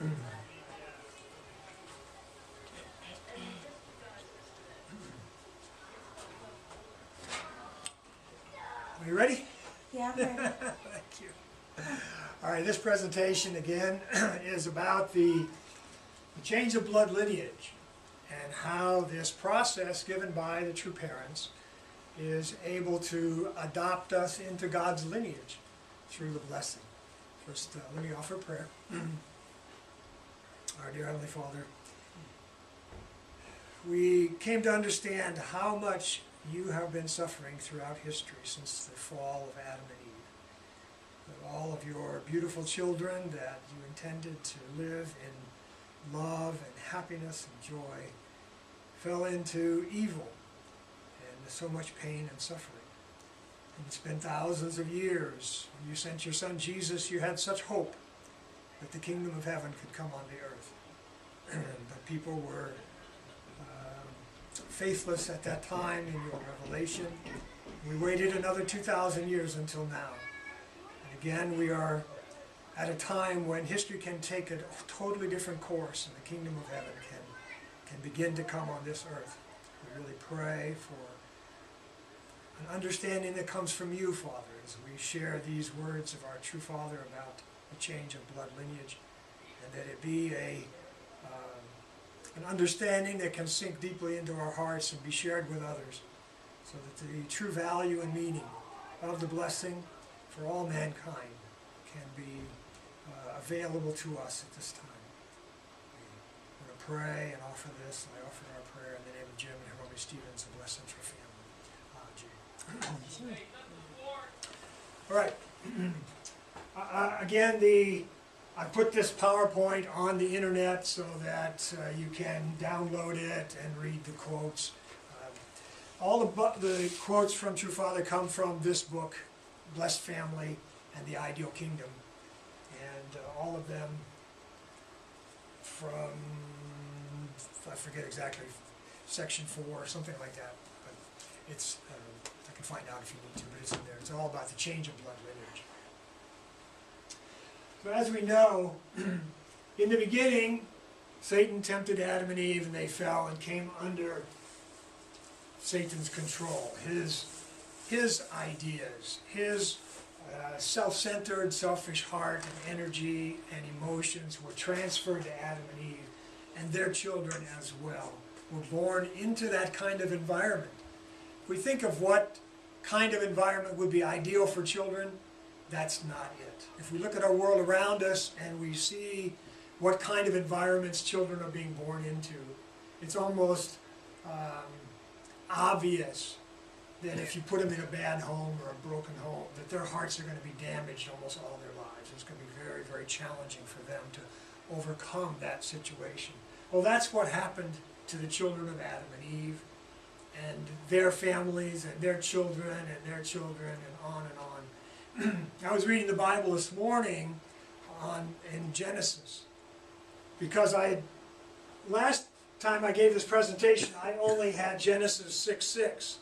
Are you ready? Yeah, I'm ready. Thank you. All right, this presentation again is about the change of blood lineage and how this process given by the true parents is able to adopt us into God's lineage through the blessing. First, let me offer prayer. Our dear Heavenly Father, we came to understand how much you have been suffering throughout history since the fall of Adam and Eve. That all of your beautiful children that you intended to live in love and happiness and joy fell into evil and so much pain and suffering. And it's been thousands of years. When you sent your son Jesus, you had such hope that the kingdom of heaven could come on the earth. But people were faithless at that time in your revelation. We waited another 2,000 years until now. And again, we are at a time when history can take a totally different course and the kingdom of heaven can begin to come on this earth. We really pray for an understanding that comes from you, Father, as we share these words of our true Father about the change of blood lineage, and that it be an understanding that can sink deeply into our hearts and be shared with others, so that the true value and meaning of the blessing for all mankind can be available to us at this time. I'm going to pray and offer this, and I offer our prayer in the name of Jim and Hiromi Stevens, a blessing for family. All right. Again, I put this PowerPoint on the internet so that you can download it and read the quotes. All the quotes from True Father come from this book, Blessed Family and the Ideal Kingdom. And all of them from, I forget exactly, section 4 or something like that. But it's, I can find out if you need to, but it's in there. It's all about the change of blood lineage. So as we know, in the beginning, Satan tempted Adam and Eve and they fell and came under Satan's control. His ideas, his self-centered, selfish heart and energy and emotions were transferred to Adam and Eve, and their children as well were born into that kind of environment. If we think of what kind of environment would be ideal for children, that's not it. If we look at our world around us and we see what kind of environments children are being born into, it's almost obvious that if you put them in a bad home or a broken home, that their hearts are going to be damaged almost all their lives. It's going to be very, very challenging for them to overcome that situation. Well, that's what happened to the children of Adam and Eve, and their families and their children and their children, and on and on. I was reading the Bible this morning in Genesis, because last time I gave this presentation I only had Genesis 6:6.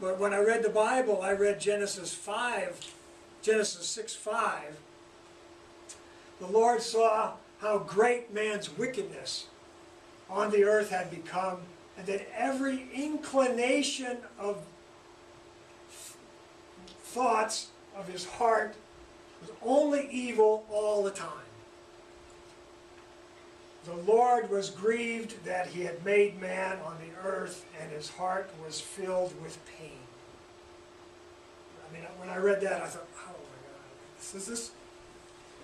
But when I read the Bible, I read Genesis 6:5. The Lord saw how great man's wickedness on the earth had become, and that every inclination of thoughts of his heart was only evil all the time. The Lord was grieved that he had made man on the earth, and his heart was filled with pain. I mean, when I read that, I thought, oh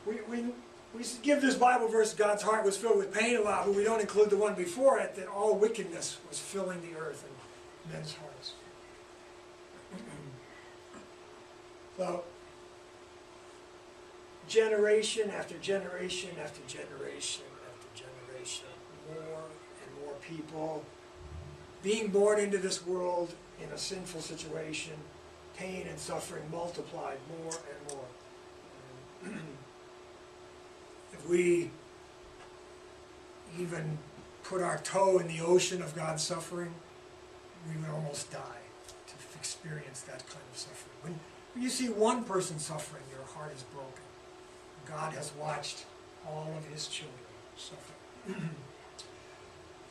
my God, we give this Bible verse, God's heart was filled with pain a lot, but we don't include the one before it, that all wickedness was filling the earth and men's hearts. So, generation after generation after generation after generation, more and more people being born into this world in a sinful situation, pain and suffering multiplied more and more. If we even put our toe in the ocean of God's suffering, we would almost die to experience that kind of suffering. When you see one person suffering, your heart is broken. God has watched all of his children suffer.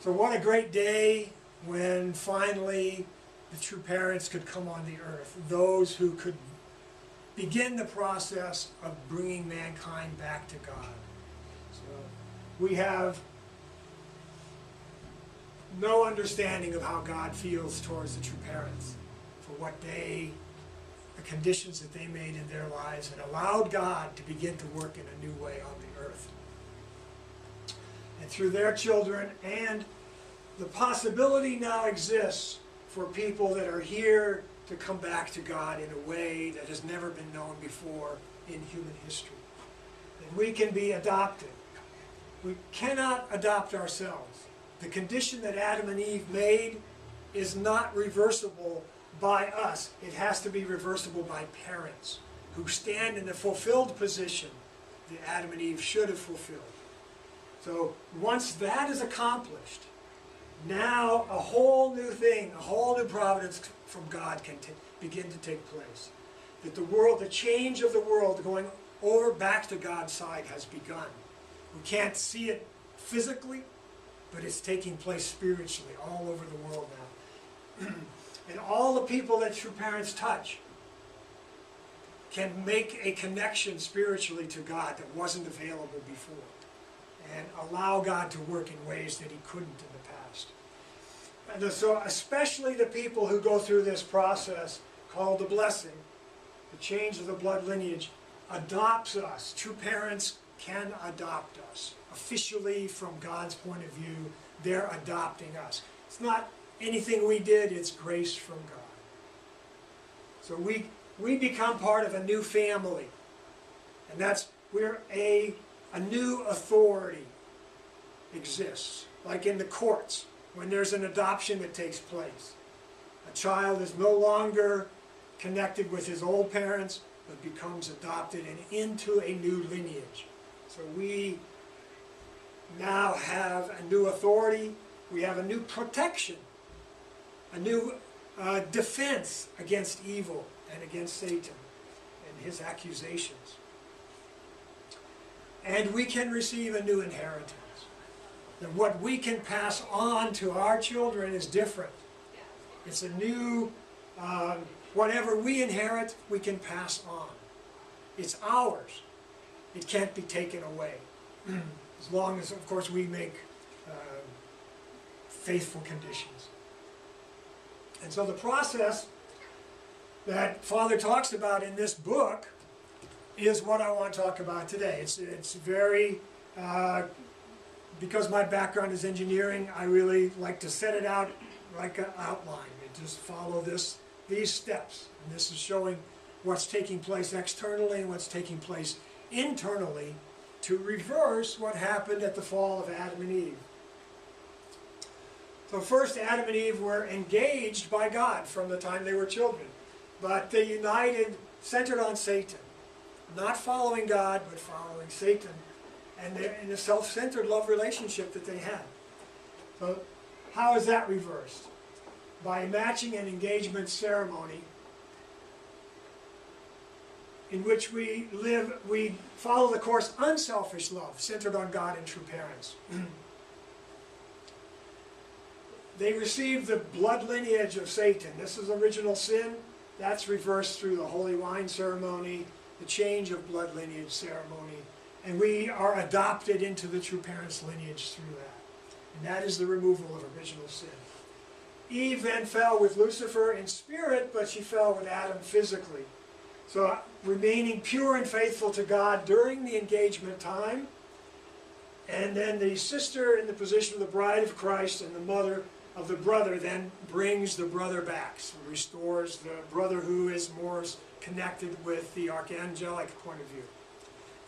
So what a great day when finally the true parents could come on the earth, those who could begin the process of bringing mankind back to God. So we have no understanding of how God feels towards the true parents, for what the conditions that they made in their lives and allowed God to begin to work in a new way on the earth. And through their children, and the possibility now exists for people that are here to come back to God in a way that has never been known before in human history. And we can be adopted. We cannot adopt ourselves. The condition that Adam and Eve made is not reversible by us. It has to be reversible by parents who stand in the fulfilled position that Adam and Eve should have fulfilled. So once that is accomplished, now a whole new thing, a whole new providence from God can begin to take place. That the world, the change of the world going over back to God's side has begun. We can't see it physically, but it's taking place spiritually all over the world now. And all the people that true parents touch can make a connection spiritually to God that wasn't available before, and allow God to work in ways that he couldn't in the past. And so especially the people who go through this process called the blessing, the change of the blood lineage, adopts us. True parents can adopt us. Officially, from God's point of view, they're adopting us. It's not anything we did, it's grace from God. So we become part of a new family. And that's where a new authority exists. Like in the courts, when there's an adoption that takes place. A child is no longer connected with his old parents, but becomes adopted and into a new lineage. So we now have a new authority, we have a new protection, a new defense against evil and against Satan and his accusations. And we can receive a new inheritance. And what we can pass on to our children is different. It's a new, whatever we inherit, we can pass on. It's ours. It can't be taken away. As long as, of course, we make faithful conditions. And so the process that Father talks about in this book is what I want to talk about today. It's very, because my background is engineering, I really like to set it out like an outline and just follow these steps. And this is showing what's taking place externally and what's taking place internally to reverse what happened at the fall of Adam and Eve. So first, Adam and Eve were engaged by God from the time they were children, but they united, centered on Satan, not following God, but following Satan, and they're in a self-centered love relationship that they had. So how is that reversed? By matching an engagement ceremony in which we follow the course unselfish love, centered on God and true parents. They received the blood lineage of Satan. This is original sin. That's reversed through the holy wine ceremony, the change of blood lineage ceremony, and we are adopted into the true parents' lineage through that. And that is the removal of original sin. Eve then fell with Lucifer in spirit, but she fell with Adam physically. So remaining pure and faithful to God during the engagement time, and then the sister in the position of the bride of Christ and the mother of the brother then brings the brother back, so restores the brother who is more connected with the archangelic point of view.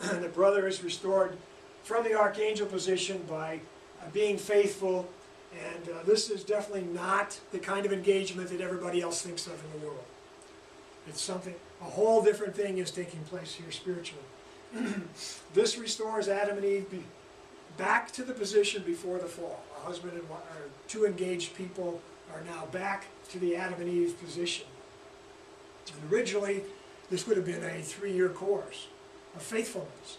And the brother is restored from the archangel position by being faithful, and this is definitely not the kind of engagement that everybody else thinks of in the world. It's something, a whole different thing is taking place here spiritually. This restores Adam and Eve back to the position before the fall. A husband and wife, or two engaged people, are now back to the Adam and Eve position. And originally, this would have been a 3-year course of faithfulness.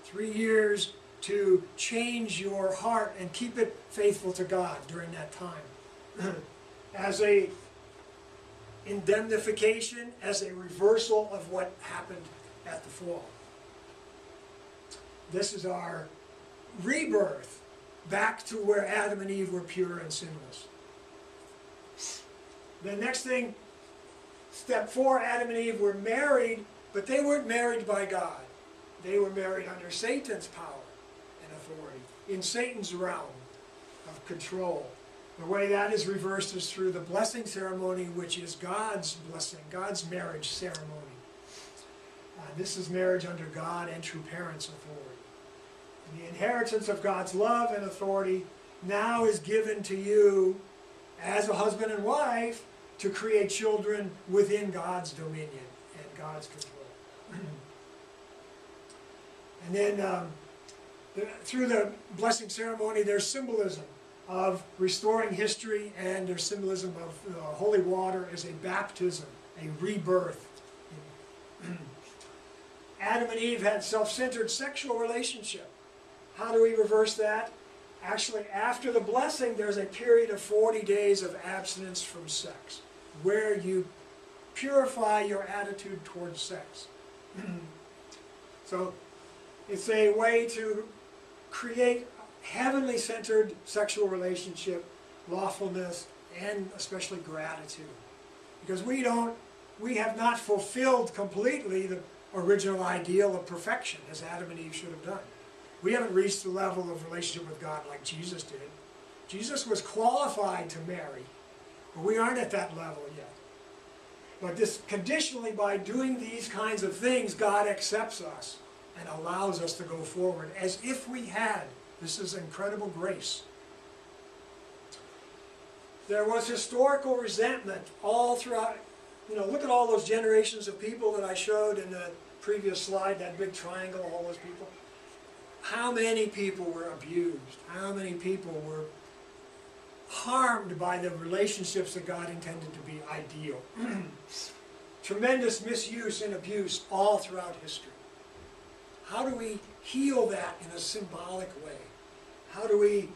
3 years to change your heart and keep it faithful to God during that time. As a indemnification, as a reversal of what happened at the fall. This is our rebirth back to where Adam and Eve were pure and sinless. The next thing, step 4, Adam and Eve were married, but they weren't married by God. They were married under Satan's power and authority, in Satan's realm of control. The way that is reversed is through the blessing ceremony, which is God's blessing, God's marriage ceremony. This is marriage under God and true parents' authority. And the inheritance of God's love and authority now is given to you as a husband and wife to create children within God's dominion and God's control. And then through the blessing ceremony, there's symbolism of restoring history, and there's symbolism of holy water as a baptism, a rebirth. Adam and Eve had self-centered sexual relationship. How do we reverse that? Actually, after the blessing, there's a period of 40 days of abstinence from sex, where you purify your attitude towards sex. So it's a way to create heavenly centered sexual relationship, lawfulness, and especially gratitude. Because we have not fulfilled completely the original ideal of perfection as Adam and Eve should have done. We haven't reached the level of relationship with God like Jesus did. Jesus was qualified to marry, but we aren't at that level yet. But this conditionally, by doing these kinds of things, God accepts us and allows us to go forward as if we had. This is incredible grace. There was historical resentment all throughout. Look at all those generations of people that I showed in the previous slide, that big triangle, all those people. How many people were abused? How many people were harmed by the relationships that God intended to be ideal? Tremendous misuse and abuse all throughout history. How do we heal that in a symbolic way? How do we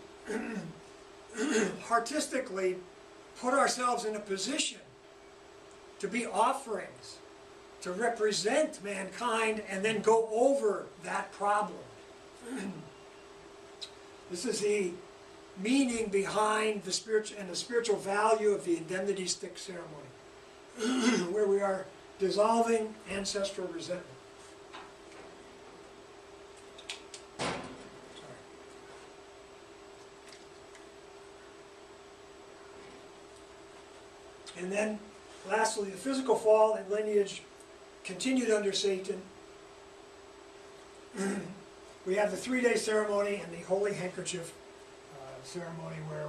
artistically put ourselves in a position to be offerings, to represent mankind, and then go over that problem? This is the meaning behind the spiritual value of the indemnity stick ceremony, where we are dissolving ancestral resentment. And then, lastly, the physical fall and lineage continued under Satan. We have the 3-day ceremony and the holy handkerchief ceremony, where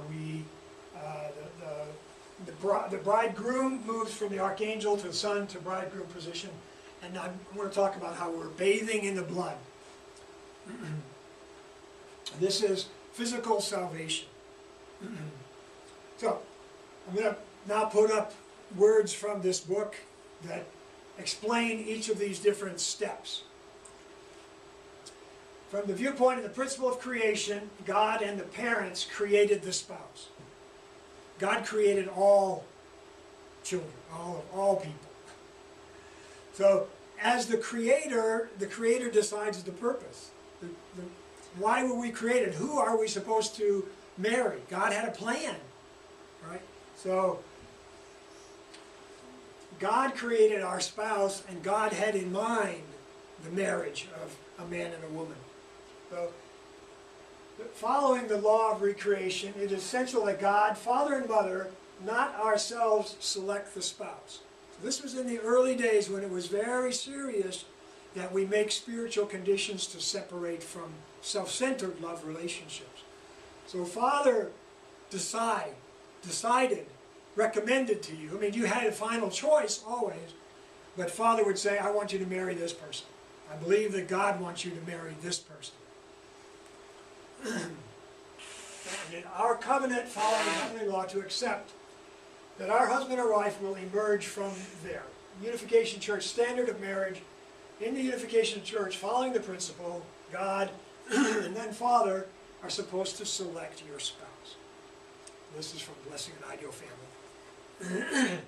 the bridegroom moves from the archangel to the son to bridegroom position. And I'm going to talk about how we're bathing in the blood. This is physical salvation. So, I'm going to now put up words from this book that explain each of these different steps. From the viewpoint of the principle of creation, God and the parents created the spouse. God created all children, all people. So, as the Creator decides the purpose. Why were we created? Who are we supposed to marry? God had a plan, right? So, God created our spouse, and God had in mind the marriage of a man and a woman. So, following the law of recreation, it is essential that God, father and mother, not ourselves, select the spouse. So this was in the early days when it was very serious that we make spiritual conditions to separate from self-centered love relationships. So father decided, recommended to you. I mean, you had a final choice always, but father would say, I want you to marry this person. I believe that God wants you to marry this person. And in our covenant, following the heavenly law, to accept that our husband or wife will emerge from there. Unification Church standard of marriage. In the Unification Church, following the principle, God, and then father are supposed to select your spouse. This is from Blessing an Ideal Family.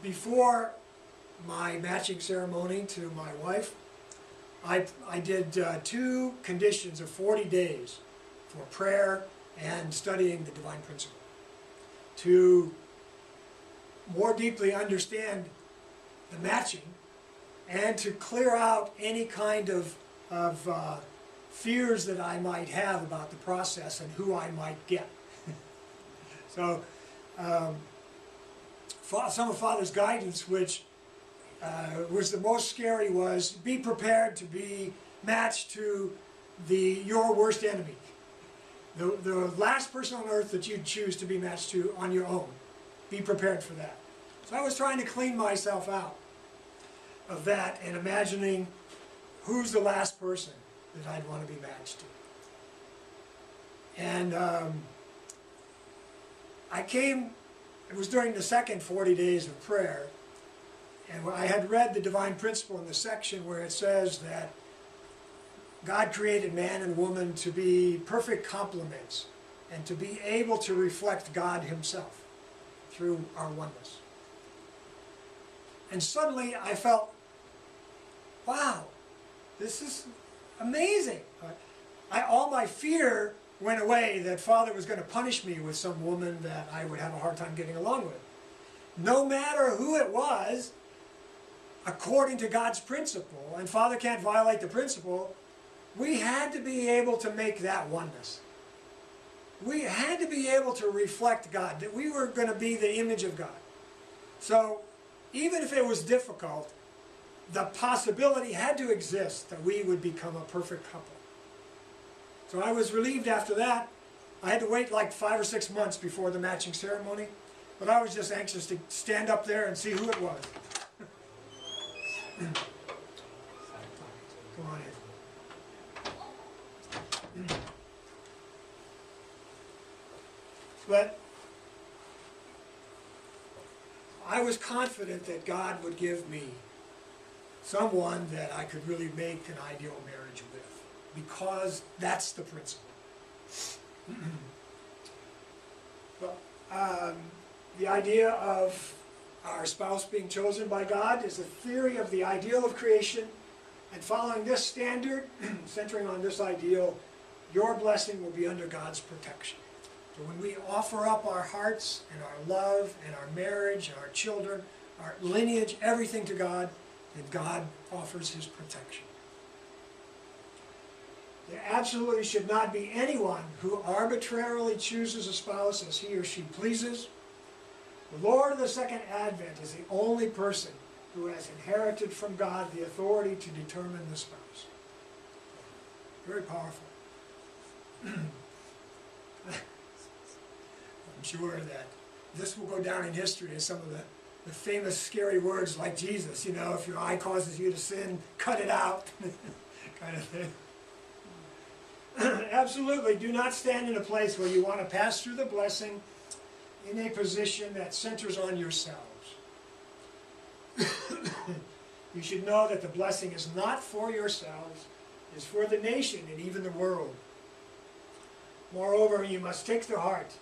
Before my matching ceremony to my wife, I did 2 conditions of 40 days for prayer and studying the divine principle to more deeply understand the matching and to clear out any kind of fears that I might have about the process and who I might get. So some of Father's guidance, which was the most scary, was be prepared to be matched to your worst enemy. The last person on earth that you'd choose to be matched to on your own. Be prepared for that. So I was trying to clean myself out of that and imagining who's the last person that I'd want to be matched to. And it was during the second 40 days of prayer, and I had read the divine principle in the section where it says that God created man and woman to be perfect complements and to be able to reflect God himself through our oneness. And suddenly I felt, wow, this is amazing. All my fear went away that Father was going to punish me with some woman that I would have a hard time getting along with. No matter who it was, according to God's principle, and Father can't violate the principle, we had to be able to make that oneness. We had to be able to reflect God, that we were going to be the image of God. So even if it was difficult, the possibility had to exist that we would become a perfect couple. So I was relieved after that. I had to wait like 5 or 6 months before the matching ceremony, but I was just anxious to stand up there and see who it was. Go on in. But I was confident that God would give me someone that I could really make an ideal marriage with, because that's the principle. Well, the idea of our spouse being chosen by God is a theory of the ideal of creation, and following this standard, centering on this ideal, your blessing will be under God's protection. So when we offer up our hearts and our love and our marriage and our children, our lineage, everything to God, then God offers his protection. There absolutely should not be anyone who arbitrarily chooses a spouse as he or she pleases. The Lord of the Second Advent is the only person who has inherited from God the authority to determine the spouse. Very powerful. I'm sure that this will go down in history as some of the famous scary words like Jesus, you know, if your eye causes you to sin, cut it out, kind of thing. Absolutely, do not stand in a place where you want to pass through the blessing in a position that centers on yourselves. You should know that the blessing is not for yourselves, it is for the nation and even the world. Moreover, you must take to heart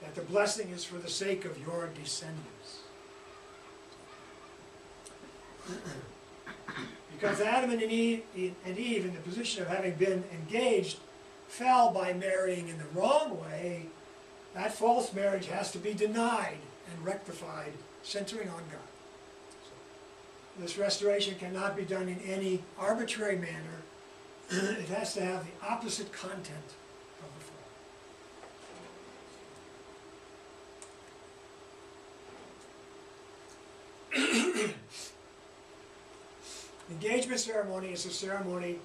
that the blessing is for the sake of your descendants. Because Adam and Eve, in the position of having been engaged, fell by marrying in the wrong way, that false marriage has to be denied and rectified, centering on God. So, this restoration cannot be done in any arbitrary manner. It has to have the opposite content of the fall. Engagement ceremony is a ceremony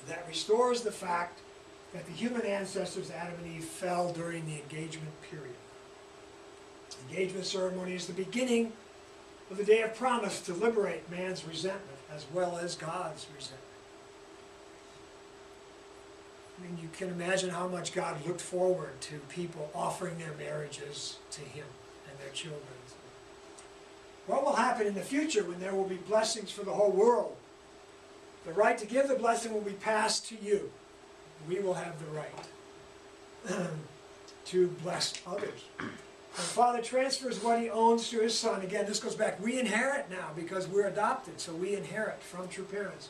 that restores the fact that the human ancestors, Adam and Eve, fell during the engagement period. Engagement ceremony is the beginning of the day of promise to liberate man's resentment as well as God's resentment. I mean, you can imagine how much God looked forward to people offering their marriages to him and their children. What will happen in the future when there will be blessings for the whole world The right to give the blessing will be passed to you. We will have the right to bless others. The Father transfers what He owns to His Son. Again, this goes back. We inherit now because we're adopted, so we inherit from true parents.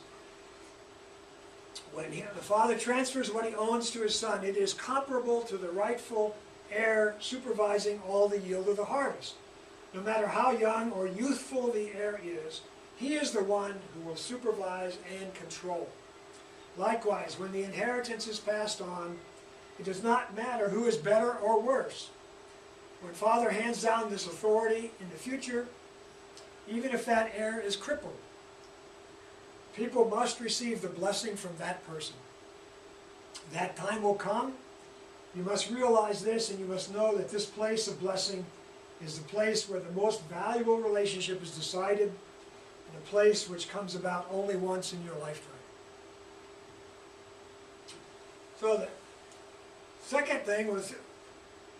When the Father transfers what He owns to His Son, it is comparable to the rightful heir supervising all the yield of the harvest. No matter how young or youthful the heir is, he is the one who will supervise and control. Likewise, when the inheritance is passed on, it does not matter who is better or worse. When Father hands down this authority in the future, even if that heir is crippled, people must receive the blessing from that person. That time will come. You must realize this, and you must know that this place of blessing is the place where the most valuable relationship is decided, and a place which comes about only once in your lifetime. So the second thing was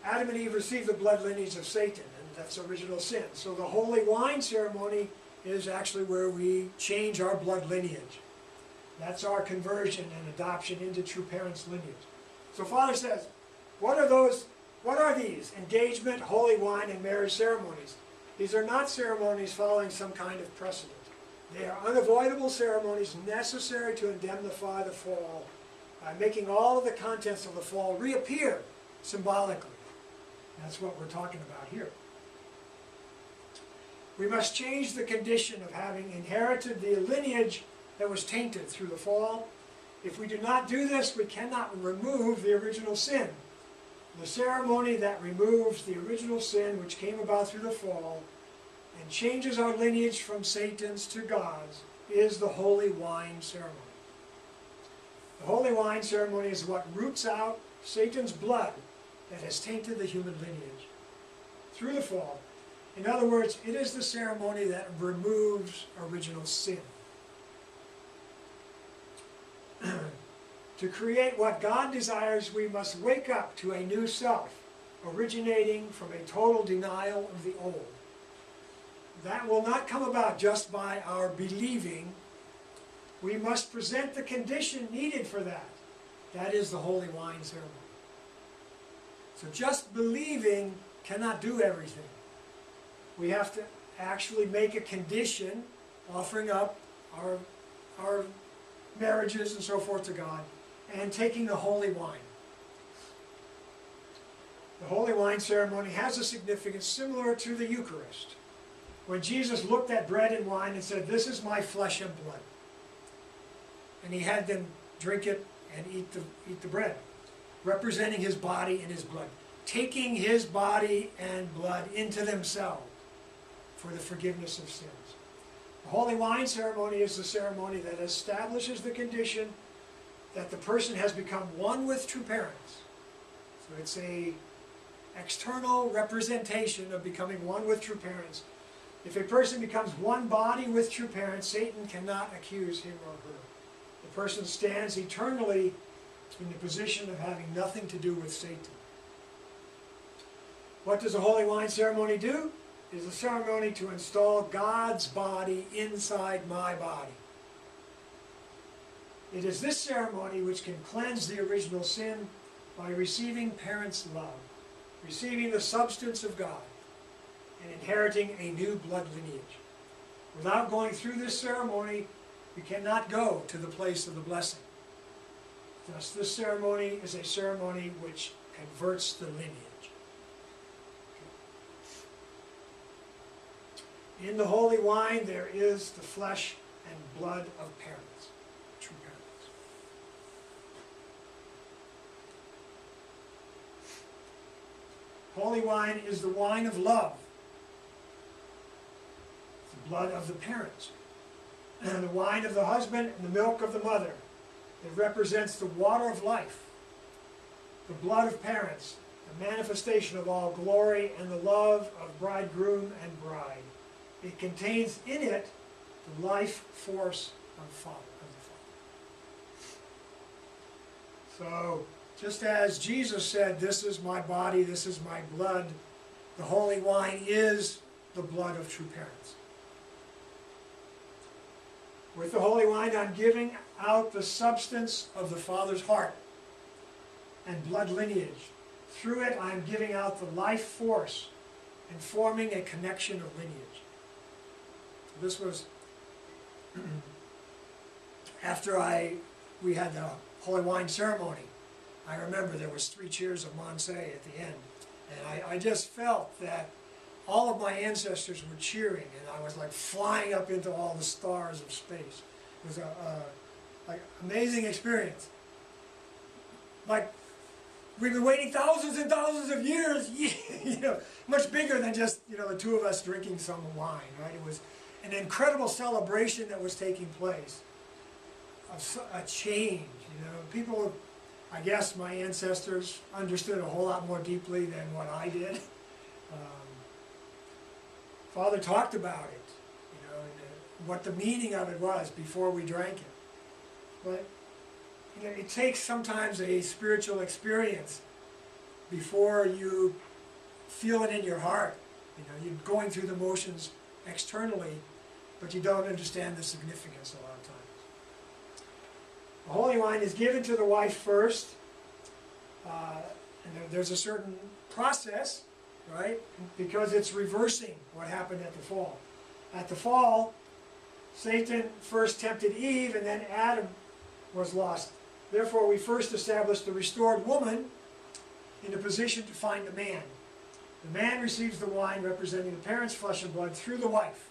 Adam and Eve received the blood lineage of Satan, and that's original sin. So the holy wine ceremony is actually where we change our blood lineage. That's our conversion and adoption into true parents' lineage. So Father says, what are these? Engagement, holy wine, and marriage ceremonies. These are not ceremonies following some kind of precedent. They are unavoidable ceremonies necessary to indemnify the fall by making all of the contents of the fall reappear symbolically. That's what we're talking about here. We must change the condition of having inherited the lineage that was tainted through the fall. If we do not do this, we cannot remove the original sin. The ceremony that removes the original sin which came about through the fall and changes our lineage from Satan's to God's is the holy wine ceremony. The holy wine ceremony is what roots out Satan's blood that has tainted the human lineage through the fall. In other words, it is the ceremony that removes original sin. To create what God desires, we must wake up to a new self, originating from a total denial of the old. That will not come about just by our believing. We must present the condition needed for that. That is the holy wine ceremony. So just believing cannot do everything. We have to actually make a condition, offering up our marriages and so forth to God, and taking the holy wine. The holy wine ceremony has a significance similar to the Eucharist. When Jesus looked at bread and wine and said, "This is my flesh and blood," and He had them drink it and eat the bread, representing His body and His blood, taking His body and blood into themselves for the forgiveness of sins. The holy wine ceremony is the ceremony that establishes the condition that the person has become one with true parents. So it's a external representation of becoming one with true parents. If a person becomes one body with true parents, Satan cannot accuse him or her. The person stands eternally in the position of having nothing to do with Satan. What does the holy wine ceremony do? It is a ceremony to install God's body inside my body. It is this ceremony which can cleanse the original sin by receiving parents' love, receiving the substance of God, and inheriting a new blood lineage. Without going through this ceremony, we cannot go to the place of the blessing. Thus, this ceremony is a ceremony which converts the lineage. In the holy wine, there is the flesh and blood of parents, true parents. Holy wine is the wine of love, the blood of the parents, and the wine of the husband and the milk of the mother. It represents the water of life, the blood of parents, the manifestation of all glory and the love of bridegroom and bride. It contains in it the life force of the Father. So, just as Jesus said, "This is my body, this is my blood," the holy wine is the blood of true parents. With the holy wine I'm giving out the substance of the Father's heart and blood lineage. Through it I'm giving out the life force and forming a connection of lineage. This was after we had the holy wine ceremony. I remember there was 3 cheers of Monse at the end, and I just felt that all of my ancestors were cheering, and I was like flying up into all the stars of space. It was a like amazing experience. Like we've been waiting thousands and thousands of years, you know, much bigger than just, you know, the 2 of us drinking some wine, right? It was an incredible celebration that was taking place, a change, you know. People, I guess my ancestors understood a whole lot more deeply than what I did. Father talked about it, you know, and what the meaning of it was before we drank it. But you know, it takes sometimes a spiritual experience before you feel it in your heart. You know, you're going through the motions externally, but you don't understand the significance a lot of times. The holy wine is given to the wife first, and there's a certain process, right? Because it's reversing what happened at the fall. At the fall, Satan first tempted Eve, and then Adam was lost. Therefore, we first established the restored woman in a position to find the man. The man receives the wine representing the parent's flesh and blood through the wife.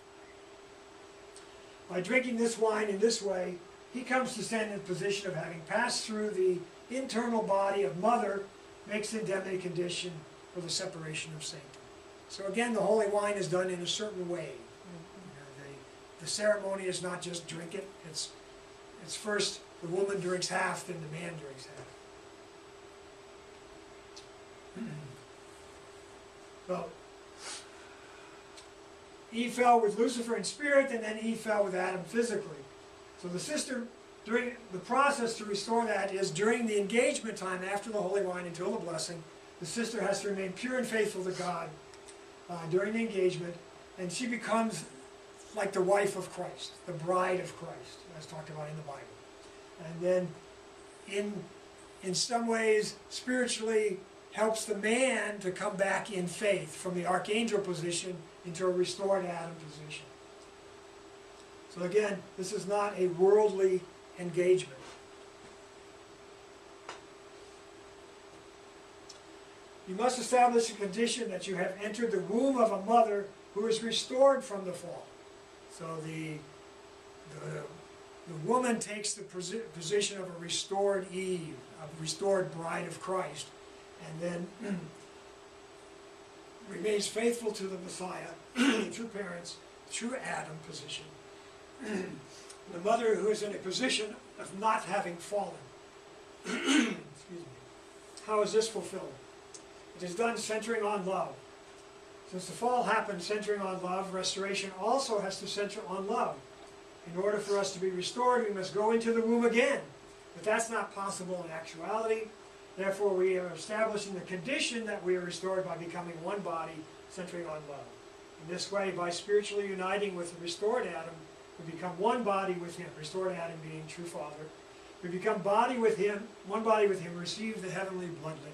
By drinking this wine in this way, he comes to stand in the position of having passed through the internal body of mother, makes indemnity condition for the separation of Satan. So again, the holy wine is done in a certain way. You know, the ceremony is not just drink it. It's first the woman drinks half, then the man drinks half. Well, Eve fell with Lucifer in spirit, and then Eve fell with Adam physically. So the sister, during the process to restore that is during the engagement time after the holy wine until the blessing, the sister has to remain pure and faithful to God during the engagement, and she becomes like the wife of Christ, the bride of Christ, as talked about in the Bible. And then in some ways, spiritually helps the man to come back in faith from the archangel position into a restored Adam position. So again, this is not a worldly engagement. You must establish a condition that you have entered the womb of a mother who is restored from the fall. So the woman takes the position of a restored Eve, a restored bride of Christ, and then remains faithful to the Messiah, the true parents, true Adam position. The mother who is in a position of not having fallen. Excuse me. How is this fulfilled? It is done centering on love. Since the fall happened centering on love, restoration also has to center on love. In order for us to be restored, we must go into the womb again. But that's not possible in actuality. Therefore, we are establishing the condition that we are restored by becoming one body, centering on love. In this way, by spiritually uniting with the restored Adam, we become one body with him, restored Adam being true Father. We become body with him, one body with him, receive the heavenly blood lineage.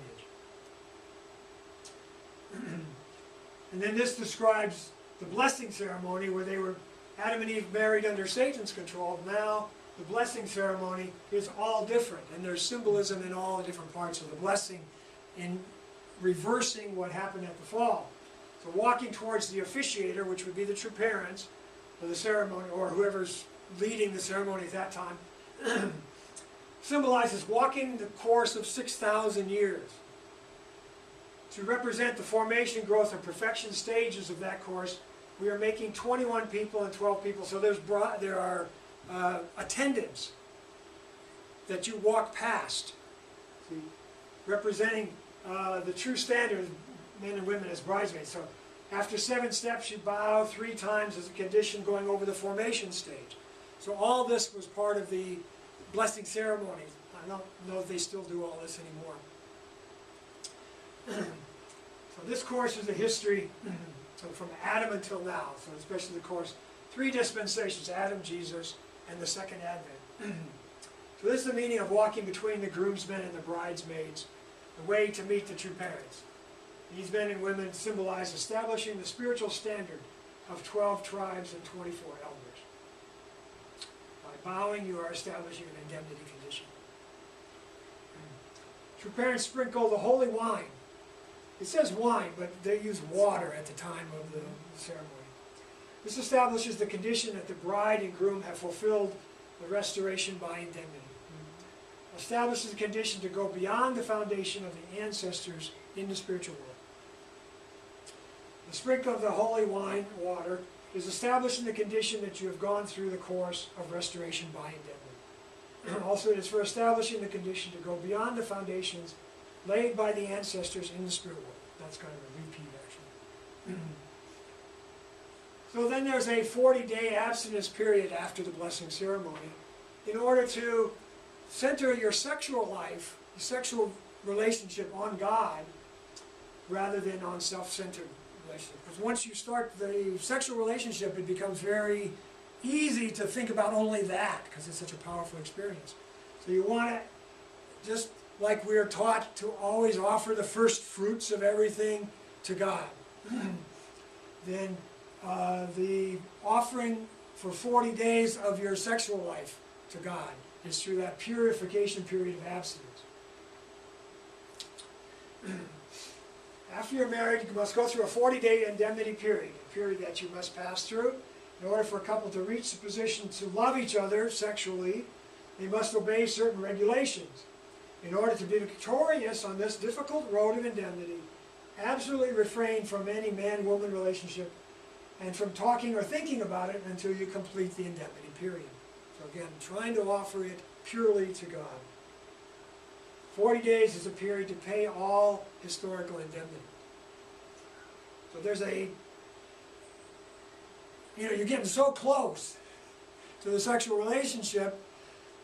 And then this describes the blessing ceremony where they were, Adam and Eve married under Satan's control. Now the blessing ceremony is all different, and there's symbolism in all the different parts of the blessing in reversing what happened at the fall. So walking towards the officiator, which would be the true parents of the ceremony, or whoever's leading the ceremony at that time, symbolizes walking the course of 6,000 years. To represent the formation, growth, and perfection stages of that course, we are making 21 people and 12 people. So there are attendants that you walk past, see, representing the true standard, men and women as bridesmaids. So after 7 steps, you bow 3 times as a condition going over the formation stage. So all this was part of the blessing ceremony. I don't know if they still do all this anymore. So this course is a history so from Adam until now, so especially the course, 3 dispensations, Adam, Jesus, and the second advent. So this is the meaning of walking between the groomsmen and the bridesmaids, the way to meet the true parents. These men and women symbolize establishing the spiritual standard of 12 tribes and 24 elders. By bowing, you are establishing an indemnity condition. True parents sprinkle the holy wine. It says wine, but they use water at the time of the ceremony. This establishes the condition that the bride and groom have fulfilled the restoration by indemnity. Establishes the condition to go beyond the foundation of the ancestors in the spiritual world. The sprinkle of the holy wine, water, is establishing the condition that you have gone through the course of restoration by indemnity. Also, it is for establishing the condition to go beyond the foundations laid by the ancestors in the spirit world. That's kind of a repeat, actually. So then there's a 40-day abstinence period after the blessing ceremony in order to center your sexual life, your sexual relationship on God rather than on self-centered relationship. Because once you start the sexual relationship, it becomes very easy to think about only that because it's such a powerful experience. So you want to, just like we're taught to always offer the first fruits of everything to God. Then the offering for 40 days of your sexual life to God is through that purification period of abstinence. After you're married, you must go through a 40-day indemnity period, a period that you must pass through. In order for a couple to reach the position to love each other sexually, they must obey certain regulations. In order to be victorious on this difficult road of indemnity, absolutely refrain from any man-woman relationship and from talking or thinking about it until you complete the indemnity period. So again, trying to offer it purely to God. 40 days is a period to pay all historical indemnity. So there's a, you're getting so close to the sexual relationship,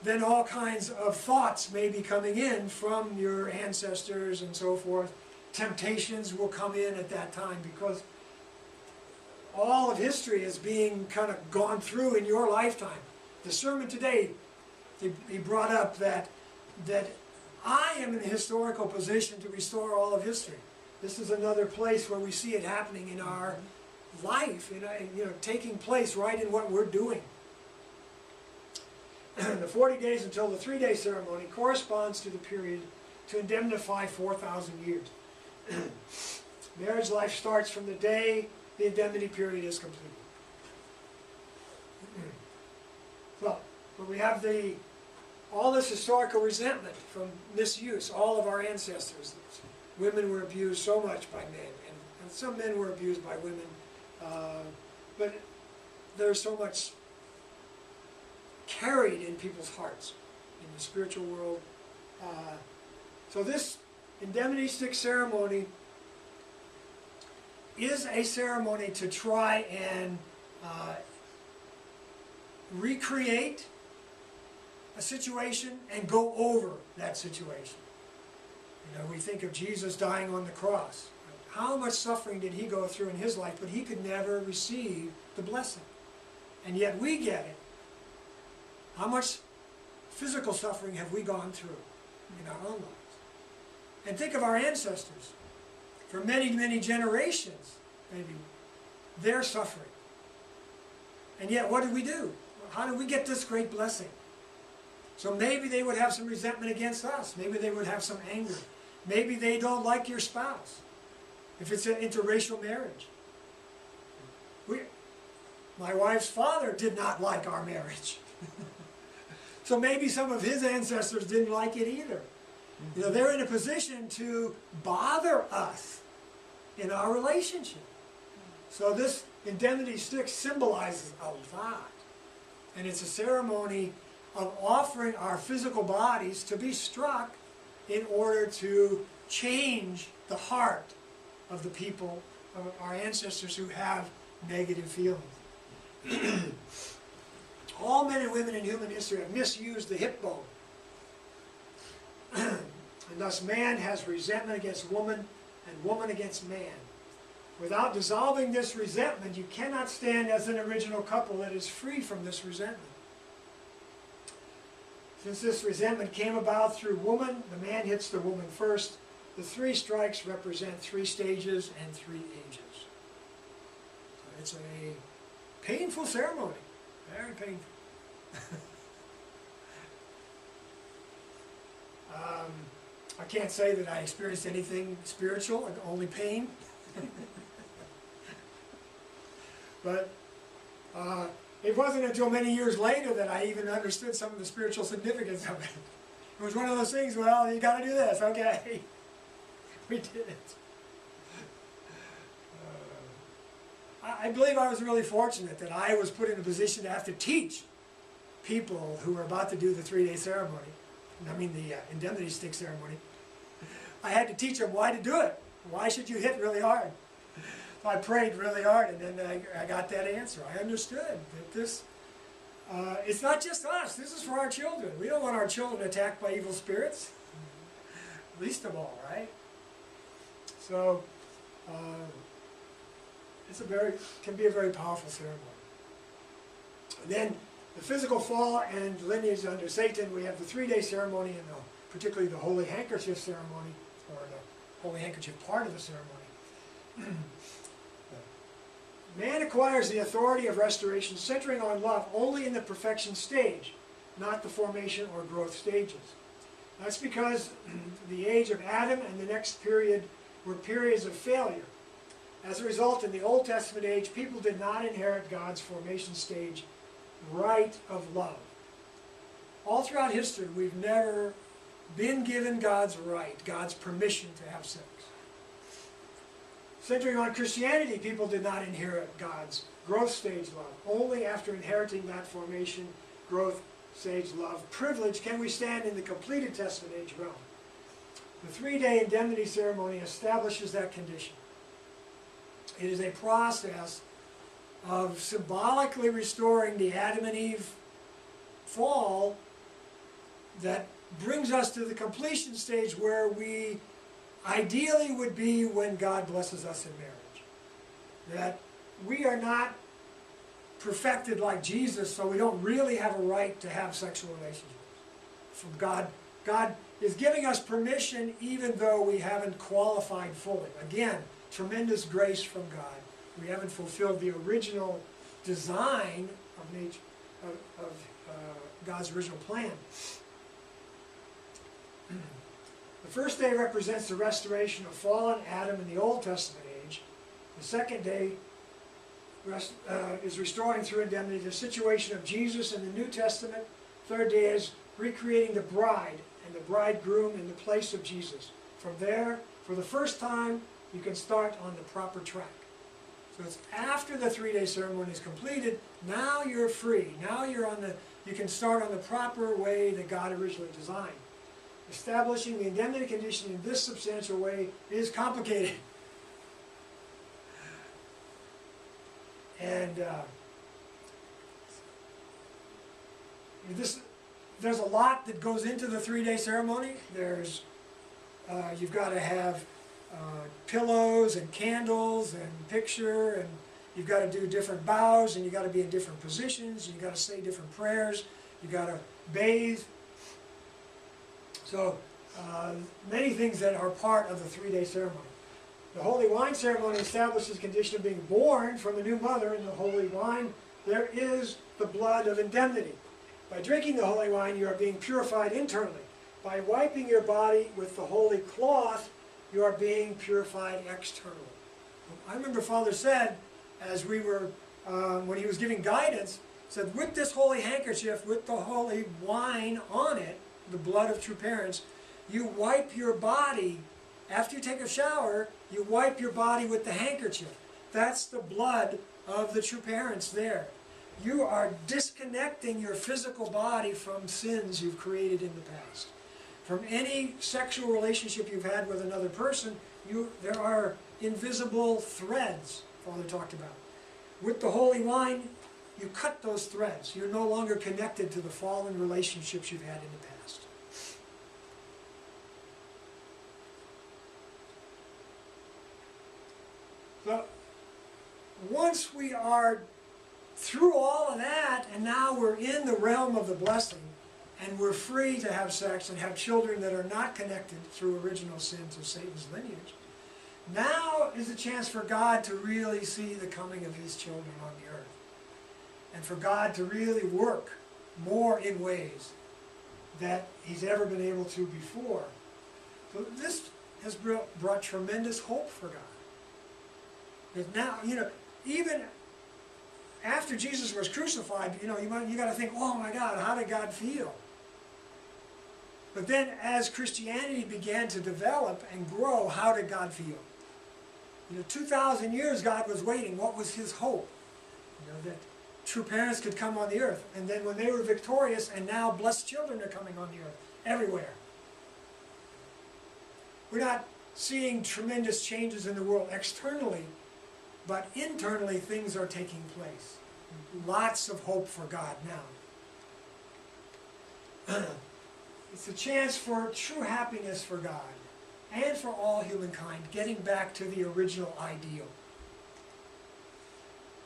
then all kinds of thoughts may be coming in from your ancestors and so forth. Temptations will come in at that time because all of history is being kind of gone through in your lifetime. The sermon today, he brought up that I am in a historical position to restore all of history. This is another place where we see it happening in our life, taking place right in what we're doing. The 40 days until the 3-day ceremony corresponds to the period to indemnify 4,000 years. Marriage life starts from the day the indemnity period is completed. Well, but we have all this historical resentment from misuse. All of our ancestors, women were abused so much by men, and some men were abused by women, but there's so much carried in people's hearts in the spiritual world. So this indemnity stick ceremony is a ceremony to try and recreate a situation and go over that situation. We think of Jesus dying on the cross. How much suffering did he go through in his life, but he could never receive the blessing. And yet we get it. How much physical suffering have we gone through in our own lives? And think of our ancestors. For many, many generations, maybe, they're suffering. And yet what did we do? How did we get this great blessing? So maybe they would have some resentment against us. Maybe they would have some anger. Maybe they don't like your spouse, if it's an interracial marriage. My wife's father did not like our marriage. So maybe some of his ancestors didn't like it either. They're in a position to bother us in our relationship. So this indemnity stick symbolizes a lot. And it's a ceremony of offering our physical bodies to be struck in order to change the heart of the people, of our ancestors who have negative feelings. All men and women in human history have misused the hip bone. And thus man has resentment against woman and woman against man. Without dissolving this resentment, you cannot stand as an original couple that is free from this resentment. Since this resentment came about through woman, the man hits the woman first. The 3 strikes represent 3 stages and 3 ages. So it's a painful ceremony, very painful. I can't say that I experienced anything spiritual, only pain. But it wasn't until many years later that I even understood some of the spiritual significance of it. It was one of those things, well, you got to do this, okay. We did it. I believe I was really fortunate that I was put in a position to have to teach people who were about to do the 3-day ceremony, I mean the indemnity stick ceremony. I had to teach them why to do it. Why should you hit really hard? So I prayed really hard, and then I got that answer. I understood that this, it's not just us, this is for our children. We don't want our children attacked by evil spirits, least of all, right? So, can be a very powerful ceremony. And then the physical fall and lineage under Satan, we have the 3-day ceremony, and particularly the holy handkerchief ceremony, or the holy handkerchief part of the ceremony. Man acquires the authority of restoration centering on love only in the perfection stage, not the formation or growth stages. That's because the age of Adam and the next period were periods of failure. As a result, in the Old Testament age, people did not inherit God's formation stage right of love. All throughout history, we've never been given God's right, God's permission to have sex. Centering on Christianity, people did not inherit God's growth stage love. Only after inheriting that formation, growth stage love privilege can we stand in the completed Testament age realm. The 3-day indemnity ceremony establishes that condition. It is a process of symbolically restoring the Adam and Eve fall that brings us to the completion stage where we ideally would be when God blesses us in marriage. That we are not perfected like Jesus, so we don't really have a right to have sexual relationships from God. God is giving us permission even though we haven't qualified fully. Again, tremendous grace from God. We haven't fulfilled the original design of nature, of God's original plan. The first day represents the restoration of fallen Adam in the Old Testament age. The second day is restoring through indemnity the situation of Jesus in the New Testament. Third day is recreating the bride and the bridegroom in the place of Jesus. From there, for the first time, you can start on the proper track. So it's after the 3-day ceremony is completed, now you're free. Now you can start on the proper way that God originally designed. Establishing the indemnity condition in this substantial way is complicated. And there's a lot that goes into the 3-day ceremony. You've got to have pillows and candles and picture, and you've got to do different bows, and you've got to be in different positions, and you've got to say different prayers, you've got to bathe. So many things that are part of the 3-day ceremony. The holy wine ceremony establishes the condition of being born from a new mother. In the holy wine there is the blood of indemnity. By drinking the holy wine you are being purified internally. By wiping your body with the holy cloth you are being purified externally. I remember Father said, as we were, when he was giving guidance, said with this holy handkerchief, with the holy wine on it, the blood of true parents, you wipe your body, after you take a shower, you wipe your body with the handkerchief. That's the blood of the true parents there. You are disconnecting your physical body from sins you've created in the past. From any sexual relationship you've had with another person, there are invisible threads, Father talked about. With the holy wine, you cut those threads. You're no longer connected to the fallen relationships you've had in the past. So, once we are through all of that, and now we're in the realm of the blessing, and we're free to have sex and have children that are not connected through original sins of Satan's lineage, now is a chance for God to really see the coming of his children on the earth. And for God to really work more in ways that he's ever been able to before. So this has brought tremendous hope for God. Because now, even after Jesus was crucified, you got to think, oh my God, how did God feel? But then as Christianity began to develop and grow, how did God feel? 2,000 years God was waiting. What was his hope? That true parents could come on the earth. And then when they were victorious, and now blessed children are coming on the earth, everywhere. We're not seeing tremendous changes in the world externally, but internally things are taking place. Lots of hope for God now. It's a chance for true happiness for God and for all humankind, getting back to the original ideal.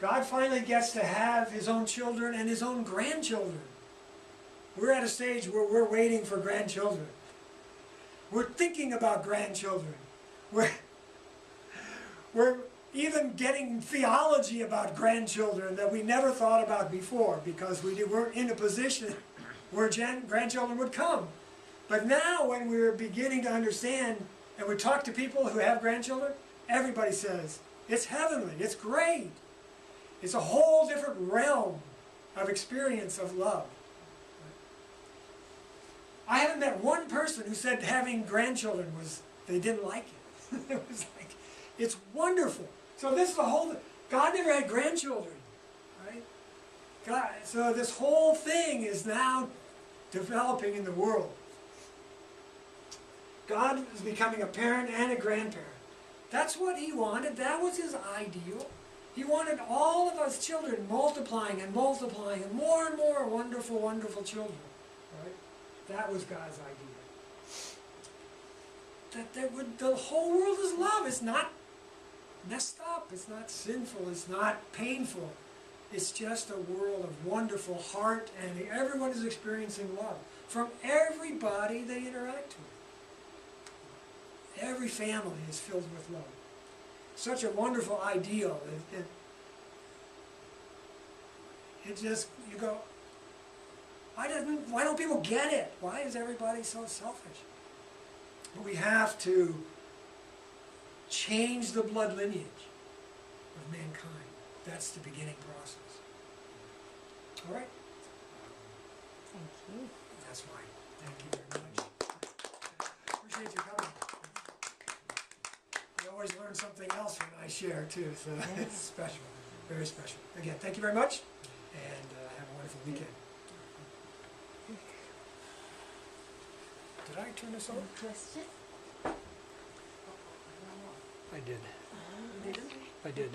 God finally gets to have his own children and his own grandchildren. We're at a stage where we're waiting for grandchildren. We're thinking about grandchildren. We're even getting theology about grandchildren that we never thought about before, because we weren't in a position where grandchildren would come. But now when we're beginning to understand, and we talk to people who have grandchildren, everybody says, it's heavenly, it's great. It's a whole different realm of experience of love. I haven't met one person who said having grandchildren they didn't like it. It was like, it's wonderful. So this is the whole thing. God never had grandchildren, right? So this whole thing is now developing in the world. God is becoming a parent and a grandparent. That's what he wanted. That was his ideal. He wanted all of us children multiplying and multiplying and more wonderful, wonderful children. Right? That was God's idea. The whole world is love. It's not messed up. It's not sinful. It's not painful. It's just a world of wonderful heart, and everyone is experiencing love from everybody they interact with. Every family is filled with love. Such a wonderful ideal. It just, you go, why don't people get it? Why is everybody so selfish? But we have to change the blood lineage of mankind. That's the beginning process. All right? Thank you. That's fine. Thank you very much. Appreciate you coming. I always learn something else when I share too, so it's special, very special. Again, thank you very much, and have a wonderful weekend. Did I turn this on? Question? I did. I did.